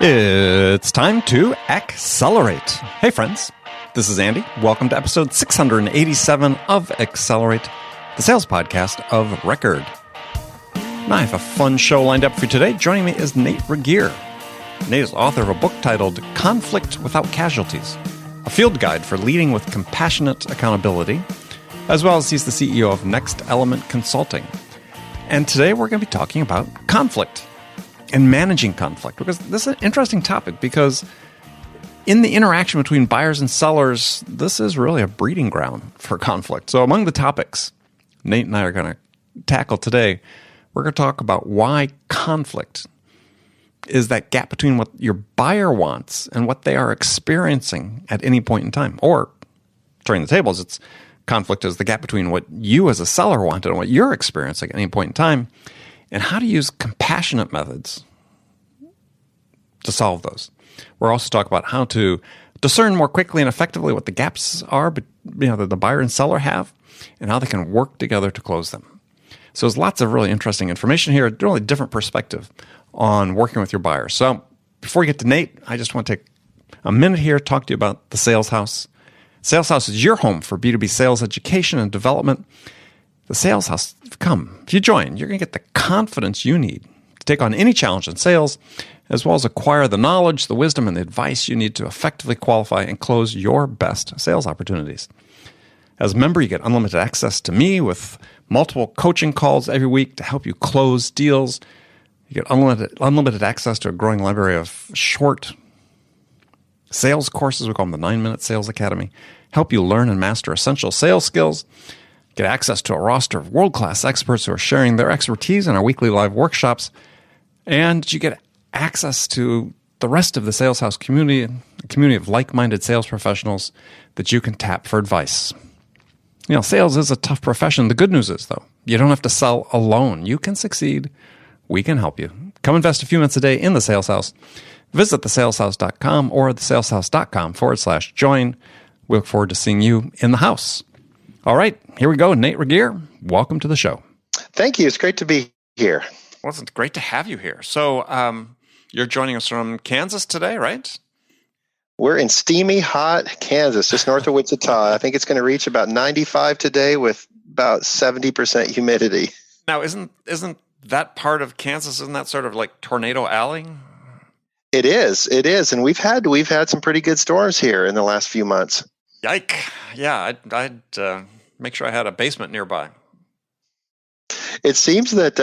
It's time to accelerate. Hey friends, this is Andy. Welcome to episode 687 of Accelerate, the sales podcast of Regier. Now I have a fun show lined up for you today. Joining me is Nate Regier. Nate is author of a book titled Conflict Without Casualties, a field guide for leading with compassionate accountability, as well as he's the CEO of Next Element Consulting. And today we're going to be talking about conflict and managing conflict, because this is an interesting topic, because in the interaction between buyers and sellers, this is really a breeding ground for conflict. So among the topics Nate and I are going to tackle today, we're going to talk about why conflict is that gap between what your buyer wants and what they are experiencing at any point in time. Or, turning the tables, it's conflict is the gap between what you as a seller want and what you're experiencing at any point in time, and how to use compassionate methods to solve those. We're also talking about how to discern more quickly and effectively what the gaps are that the buyer and seller have, and how they can work together to close them. So there's lots of really interesting information here, a really different perspective on working with your buyers. So before we get to Nate, I just want to take a minute here to talk to you about the Sales House. Sales House is your home for B2B sales education and development. The Sales House, if you join, you're going to get the confidence you need to take on any challenge in sales, as well as acquire the knowledge, the wisdom, and the advice you need to effectively qualify and close your best sales opportunities. As a member, you get unlimited access to me with multiple coaching calls every week to help you close deals. You get unlimited access to a growing library of short sales courses. We call them the 9-Minute Sales Academy. Help you learn and master essential sales skills. Get access to a roster of world-class experts who are sharing their expertise in our weekly live workshops. And you get access to the rest of the Sales House community, a community of like-minded sales professionals that you can tap for advice. Sales is a tough profession. The good news is, though, you don't have to sell alone. You can succeed. We can help you. Come invest a few minutes a day in the Sales House. Visit thesaleshouse.com or thesaleshouse.com/join. We look forward to seeing you in the house. All right, here we go. Nate Regier, welcome to the show. Thank you. It's great to be here. Well, it's great to have you here. So you're joining us from Kansas today, right? We're in steamy, hot Kansas, just north of Wichita. I think it's going to reach about 95 today with about 70% humidity. Now, isn't that part of Kansas, isn't that sort of like Tornado Alley? It is. And we've had some pretty good storms here in the last few months. Yike. Yeah, I'd make sure I had a basement nearby. It seems that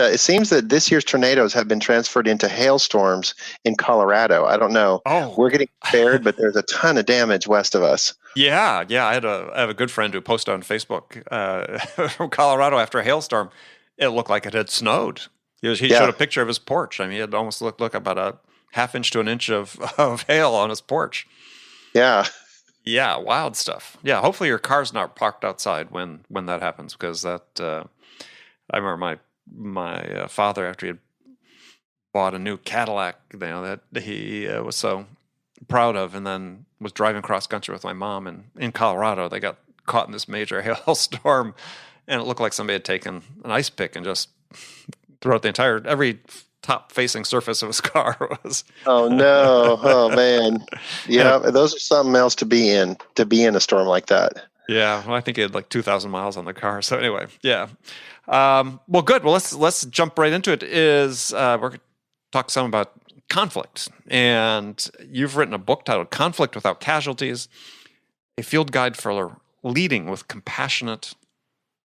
this year's tornadoes have been transferred into hailstorms in Colorado. I don't know. Oh, we're getting prepared, but there's a ton of damage west of us. Yeah. I have a good friend who posted on Facebook from Colorado after a hailstorm. It looked like it had snowed. He showed a picture of his porch. I mean, it almost looked about a half inch to an inch of hail on his porch. Yeah. Yeah, wild stuff. Yeah, hopefully your car's not parked outside when that happens, because that I remember my father, after he had bought a new Cadillac, that he was so proud of, and then was driving cross country with my mom, and in Colorado they got caught in this major hailstorm, and it looked like somebody had taken an ice pick and just throughout every top-facing surface of his car was. Oh no! Oh man! Yeah, those are something else to be in a storm like that. Yeah, well, I think he had like 2,000 miles on the car. So anyway, yeah. Well, good. Well, let's jump right into it. We're going to talk some about conflict, and you've written a book titled "Conflict Without Casualties: A Field Guide for Leading with Compassionate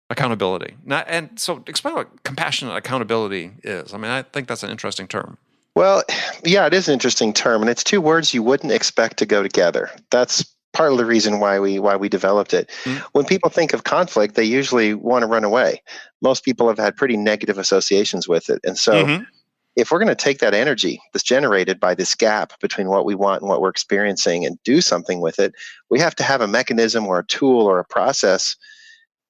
Accountability." And so explain what compassionate accountability is. I mean, I think that's an interesting term. Well, yeah, it is an interesting term, and it's two words you wouldn't expect to go together. That's part of the reason why we developed it. Mm-hmm. When people think of conflict, they usually want to run away. Most people have had pretty negative associations with it. And so if we're going to take that energy that's generated by this gap between what we want and what we're experiencing and do something with it, we have to have a mechanism or a tool or a process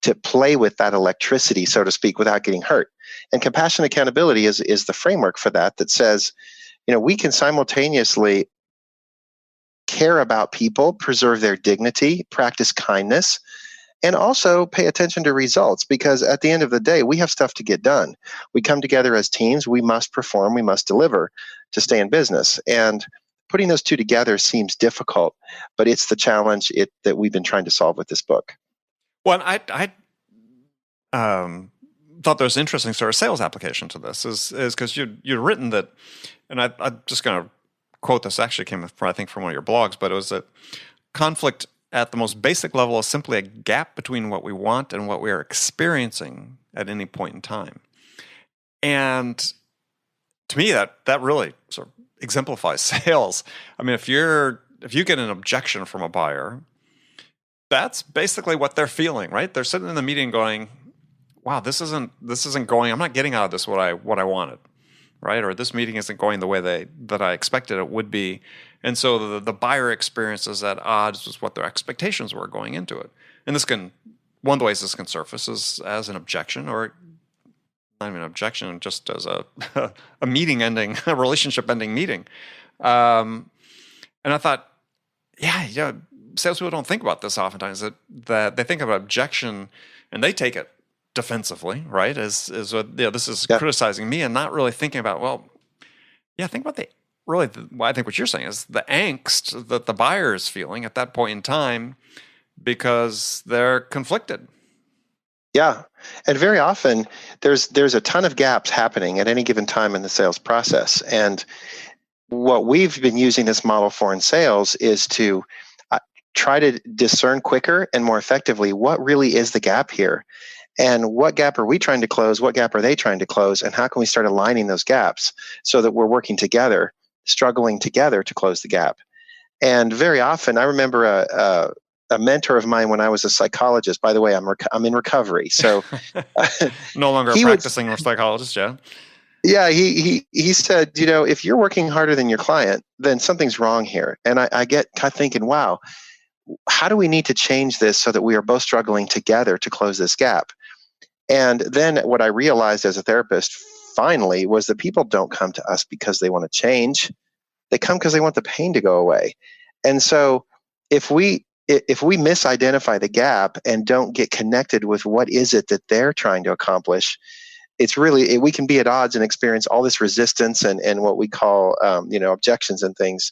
to play with that electricity, so to speak, without getting hurt. And compassionate accountability is the framework for that says, we can simultaneously care about people, preserve their dignity, practice kindness, and also pay attention to results, because at the end of the day, we have stuff to get done. We come together as teams, we must perform, we must deliver to stay in business. And putting those two together seems difficult, but it's the challenge that we've been trying to solve with this book. Well, I thought there was an interesting sort of sales application to this is because you'd written that, and I'm just going to quote this, actually came from, I think, from one of your blogs, but it was that conflict at the most basic level is simply a gap between what we want and what we are experiencing at any point in time. And to me, that really sort of exemplifies sales. I mean, if you get an objection from a buyer, that's basically what they're feeling, right? They're sitting in the meeting going, wow, this isn't going, I'm not getting out of this what I wanted, right? Or this meeting isn't going the way that I expected it would be. And so the buyer experience is at odds with what their expectations were going into it. And one of the ways this can surface is as an objection, or not even an objection, just as a meeting ending, a relationship ending meeting. And I thought, yeah, salespeople don't think about this oftentimes, that they think of objection and they take it defensively, right? As this is criticizing me, and not really thinking about, well, yeah, think about I think what you're saying is the angst that the buyer is feeling at that point in time because they're conflicted. Yeah. And very often there's a ton of gaps happening at any given time in the sales process. And what we've been using this model for in sales is to try to discern quicker and more effectively what really is the gap here. And what gap are we trying to close? What gap are they trying to close? And how can we start aligning those gaps so that we're working together, struggling together to close the gap? And very often, I remember a mentor of mine when I was a psychologist. By the way, I'm in recovery, so no longer a practicing psychologist. Yeah. Yeah, he said, if you're working harder than your client, then something's wrong here. And I get thinking, wow, how do we need to change this so that we are both struggling together to close this gap? And then what I realized as a therapist finally was that people don't come to us because they want to change. They come because they want the pain to go away. And so if we misidentify the gap and don't get connected with what is it that they're trying to accomplish, we can be at odds and experience all this resistance and what we call objections and things.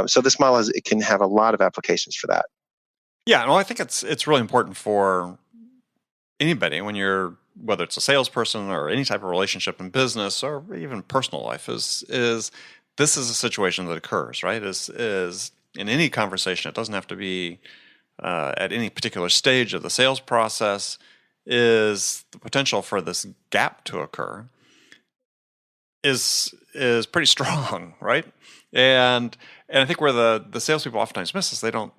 So this model it can have a lot of applications for that. Yeah, no, I think it's really important for anybody whether it's a salesperson or any type of relationship in business or even personal life, is this is a situation that occurs, right? Is in any conversation, it doesn't have to be at any particular stage of the sales process, is the potential for this gap to occur is pretty strong, right? And I think where the salespeople oftentimes miss is they don't,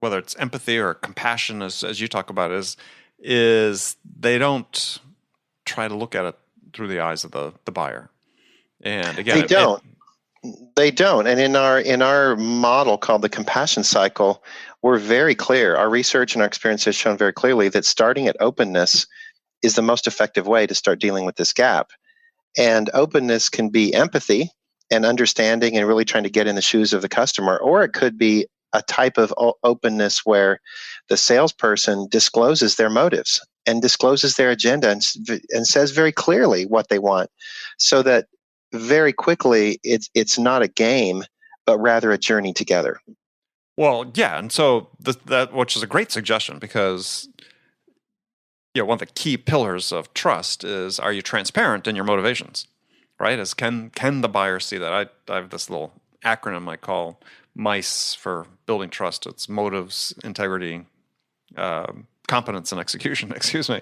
whether it's empathy or compassion, as you talk about, is they don't try to look at it through the eyes of the buyer. And again, they don't. And in our model called the compassion cycle, we're very clear. Our research and our experience has shown very clearly that starting at openness is the most effective way to start dealing with this gap. And openness can be empathy and understanding and really trying to get in the shoes of the customer, or it could be a type of openness where the salesperson discloses their motives and discloses their agenda and says very clearly what they want, so that very quickly it's not a game, but rather a journey together. Well, yeah, and so that which is a great suggestion, because one of the key pillars of trust is, are you transparent in your motivations, right? Can the buyer see that? I have this little acronym I call MICE for building trust. It's motives, integrity, competence, and execution. Excuse me,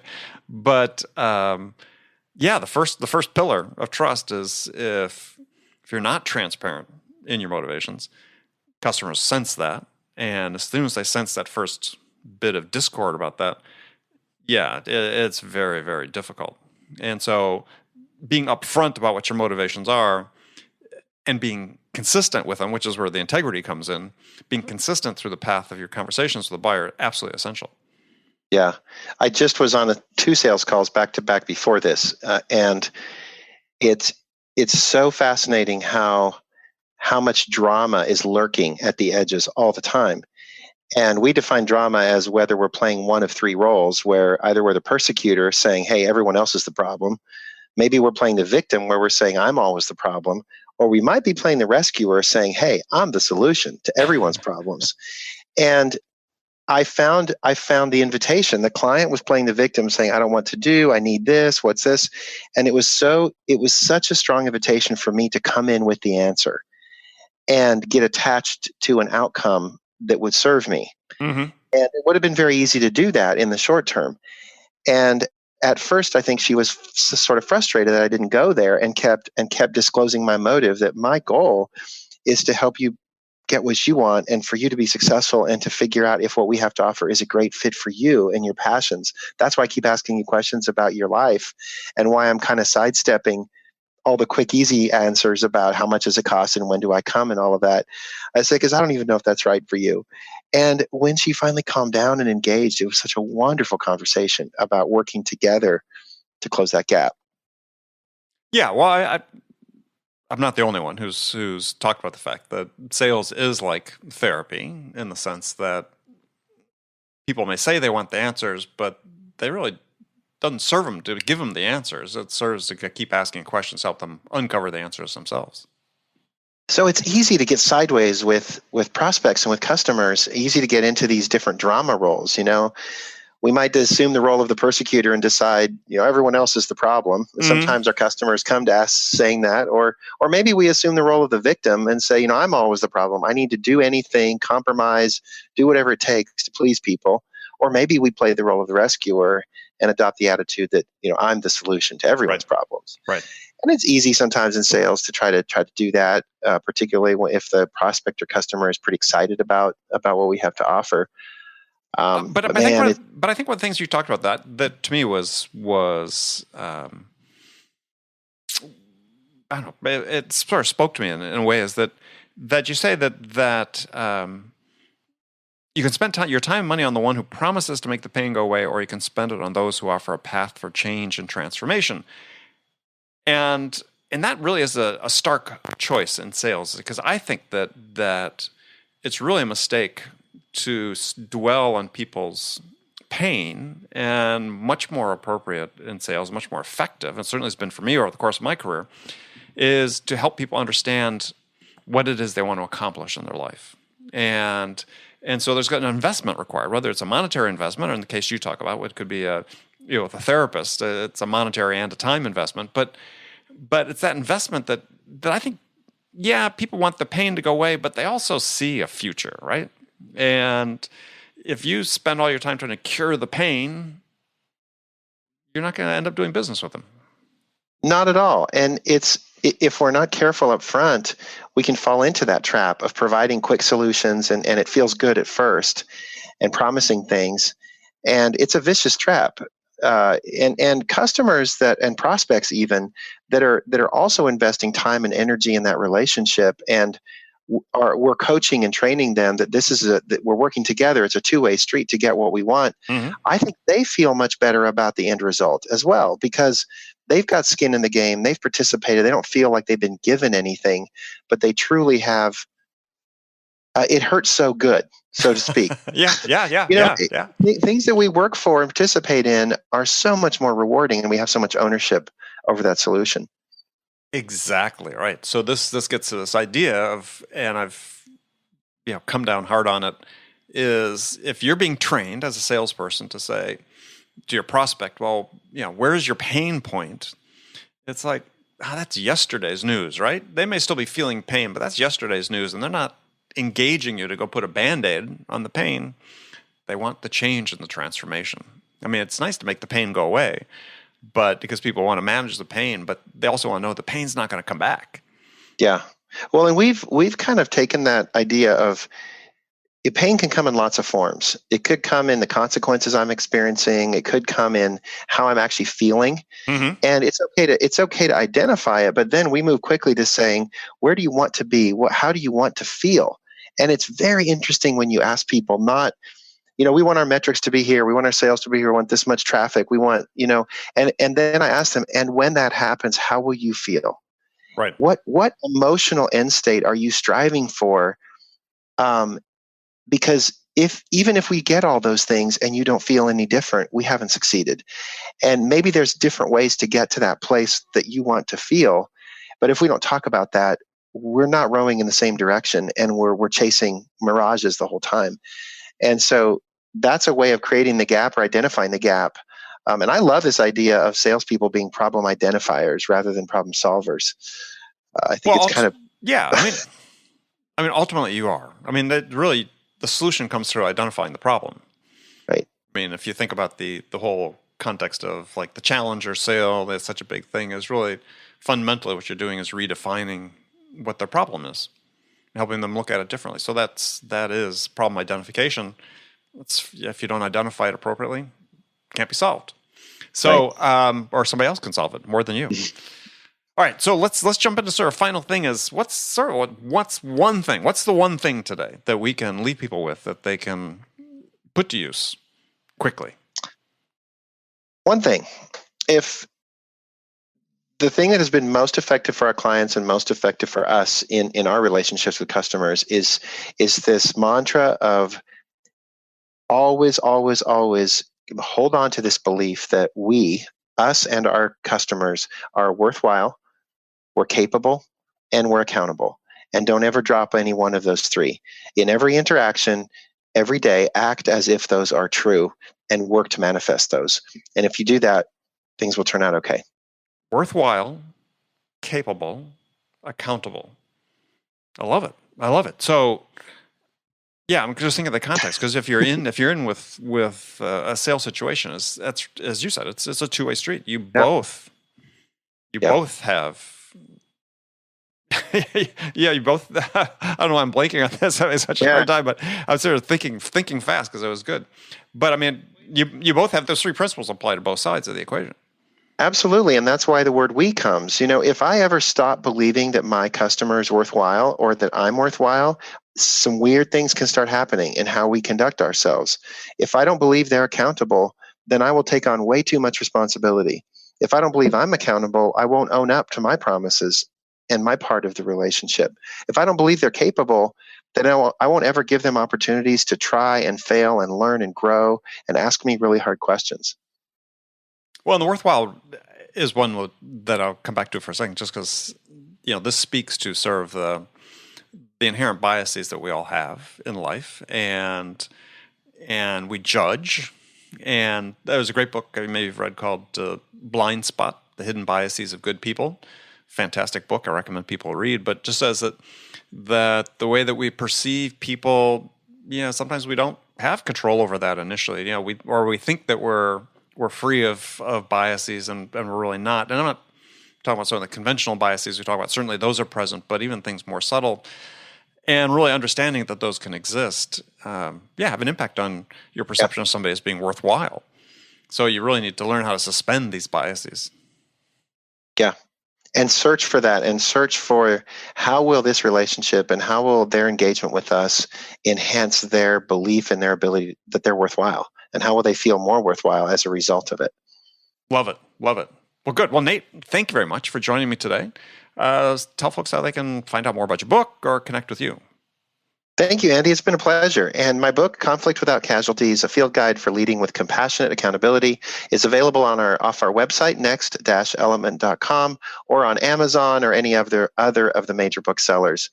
but the first pillar of trust is if you're not transparent in your motivations, customers sense that, and as soon as they sense that first bit of discord about that, it's very, very difficult. And so being upfront about what your motivations are and being consistent with them, which is where the integrity comes in, being consistent through the path of your conversations with the buyer, absolutely essential. Yeah. I just was on 2 sales calls back to back before this, and it's so fascinating how much drama is lurking at the edges all the time. And we define drama as whether we're playing one of three roles, where either we're the persecutor saying, hey, everyone else is the problem. Maybe we're playing the victim where we're saying, I'm always the problem. Or we might be playing the rescuer saying, hey, I'm the solution to everyone's problems. And I found the invitation. The client was playing the victim saying, I don't want to do, I need this, what's this? And it was such a strong invitation for me to come in with the answer and get attached to an outcome that would serve me. Mm-hmm. And it would have been very easy to do that in the short term. And at first, I think she was sort of frustrated that I didn't go there, and kept disclosing my motive, that my goal is to help you get what you want and for you to be successful, and to figure out if what we have to offer is a great fit for you and your passions. That's why I keep asking you questions about your life, and why I'm kind of sidestepping all the quick, easy answers about how much does it cost and when do I come and all of that. I say, because I don't even know if that's right for you. And when she finally calmed down and engaged, it was such a wonderful conversation about working together to close that gap. Yeah, well, I'm not the only one who's talked about the fact that sales is like therapy, in the sense that people may say they want the answers, but they really doesn't serve them to give them the answers. It serves to keep asking questions, help them uncover the answers themselves. So it's easy to get sideways with prospects and with customers, easy to get into these different drama roles. We might assume the role of the persecutor and decide, everyone else is the problem. Mm-hmm. Sometimes our customers come to us saying that, or maybe we assume the role of the victim and say, I'm always the problem. I need to do anything, compromise, do whatever it takes to please people. Or maybe we play the role of the rescuer and adopt the attitude that, I'm the solution to everyone's problems. Right. And it's easy sometimes in sales to try to do that, particularly if the prospect or customer is pretty excited about what we have to offer. But I think one of the things you talked about that to me was I don't know, it sort of spoke to me in a way, is that you say that you can spend your time and money on the one who promises to make the pain go away, or you can spend it on those who offer a path for change and transformation. And that really is a stark choice in sales, because I think that it's really a mistake to dwell on people's pain, and much more appropriate in sales, much more effective, and certainly has been for me over the course of my career, is to help people understand what it is they want to accomplish in their life. And so there's got an investment required, whether it's a monetary investment, or in the case you talk about, what could be with a therapist, it's a monetary and a time investment. But it's that investment that I think, people want the pain to go away, but they also see a future, right? And if you spend all your time trying to cure the pain, you're not going to end up doing business with them. Not at all. And if we're not careful up front, we can fall into that trap of providing quick solutions, and it feels good at first, and promising things. And it's a vicious trap. And customers and prospects even that are also investing time and energy in that relationship, and we're coaching and training them that that we're working together. It's a two-way street to get what we want. Mm-hmm. I think they feel much better about the end result as well, because they've got skin in the game. They've participated. They don't feel like they've been given anything, but they truly have. It hurts so good, so to speak. Yeah. Things that we work for and participate in are so much more rewarding, and we have so much ownership over that solution. Exactly right. So this gets to this idea of, and I've come down hard on it, is if you're being trained as a salesperson to say to your prospect, well, where's your pain point? It's like, that's yesterday's news, right? They may still be feeling pain, but that's yesterday's news, and they're not engaging you to go put a Band-Aid on the pain. They want the change and the transformation. I mean, it's nice to make the pain go away, but because people want to manage the pain, but they also want to know the pain's not going to come back. Yeah. Well, and we've kind of taken that idea of pain can come in lots of forms. It could come in the consequences I'm experiencing. It could come in how I'm actually feeling. Mm-hmm. And it's okay to identify it, but then we move quickly to saying, where do you want to be? How do you want to feel? And it's very interesting when you ask people, not, we want our metrics to be here. We want our sales to be here. We want this much traffic. We want, and then I ask them, and when that happens, how will you feel? Right. What emotional end state are you striving for? Because even if we get all those things and you don't feel any different, we haven't succeeded. And maybe there's different ways to get to that place that you want to feel. But if we don't talk about that, we're not rowing in the same direction, and we're chasing mirages the whole time. And so that's a way of creating the gap or identifying the gap. And I love this idea of salespeople being problem identifiers rather than problem solvers. I think it's kind of I mean, ultimately you are. I mean, really, the solution comes through identifying the problem. Right. I mean, if you think about the whole context of like the challenger sale, that's such a big thing, is really fundamentally what you're doing is redefining what their problem is, helping them look at it differently. So that is problem identification. If you don't identify it appropriately, it can't be solved. So, right. Or somebody else can solve it more than you. All right, so let's jump into sort of final thing is what's the one thing today that we can leave people with that they can put to use quickly? One thing, if the thing that has been most effective for our clients and most effective for us in our relationships with customers is this mantra of always, always, always hold on to this belief that us and our customers are worthwhile, we're capable, and we're accountable. And don't ever drop any one of those three. In every interaction, every day, act as if those are true and work to manifest those. And if you do that, things will turn out okay. Worthwhile, capable, accountable. I love it. So, yeah, I'm just thinking of the context, because if you're in with a sales situation, that's as you said, it's a two-way street. You both have. You both. I don't know why I'm blanking on this. I'm having such a hard time, but I was sort of thinking fast because it was good. But I mean, you both have those three principles apply to both sides of the equation. Absolutely, and that's why the word "we" comes. If I ever stop believing that my customer is worthwhile or that I'm worthwhile, some weird things can start happening in how we conduct ourselves. If I don't believe they're accountable, then I will take on way too much responsibility. If I don't believe I'm accountable, I won't own up to my promises and my part of the relationship. If I don't believe they're capable, then I won't ever give them opportunities to try and fail and learn and grow and ask me really hard questions. Well, and the worthwhile is one that I'll come back to for a second, just because this speaks to sort of the inherent biases that we all have in life, and we judge. And there was a great book maybe you've read called Blind Spot: The Hidden Biases of Good People. Fantastic book. I recommend people read. But just says that the way that we perceive people, sometimes we don't have control over that initially. We think that we're free of biases, and we're really not. And I'm not talking about some of the conventional biases we talk about. Certainly those are present, but even things more subtle. And really understanding that those can exist, have an impact on your perception of somebody as being worthwhile. So you really need to learn how to suspend these biases. Yeah. And search for that, and search for how will this relationship and how will their engagement with us enhance their belief in their ability that they're worthwhile, and how will they feel more worthwhile as a result of it. Love it. Well, good. Well, Nate, thank you very much for joining me today. Tell folks how they can find out more about your book or connect with you. Thank you, Andy. It's been a pleasure. And my book, Conflict Without Casualties, A Field Guide for Leading with Compassionate Accountability, is available off our website, next-element.com, or on Amazon or any other of the major booksellers.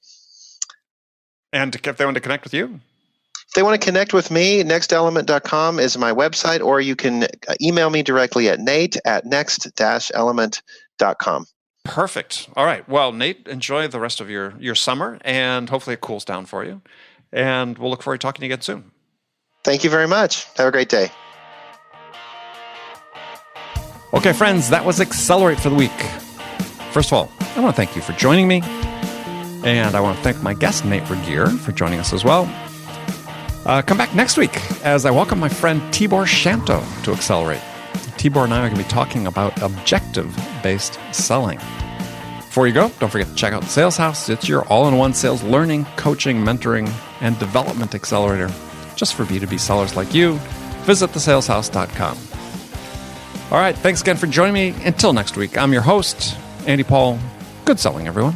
And if they want to connect with you? If they want to connect with me, nextelement.com is my website, or you can email me directly at nate@next-element.com. Perfect. All right. Well, Nate, enjoy the rest of your summer, and hopefully it cools down for you. And we'll look forward to talking to you again soon. Thank you very much. Have a great day. Okay, friends, that was Accelerate for the week. First of all, I want to thank you for joining me. And I want to thank my guest, Nate Regier, for joining us as well. Come back next week as I welcome my friend Tibor Shanto to Accelerate. Tibor and I are going to be talking about objective-based selling. Before you go, don't forget to check out the Sales House. It's your all-in-one sales learning, coaching, mentoring, and development accelerator just for B2B sellers like you. Visit thesaleshouse.com. All right, thanks again for joining me. Until next week, I'm your host, Andy Paul. Good selling, everyone.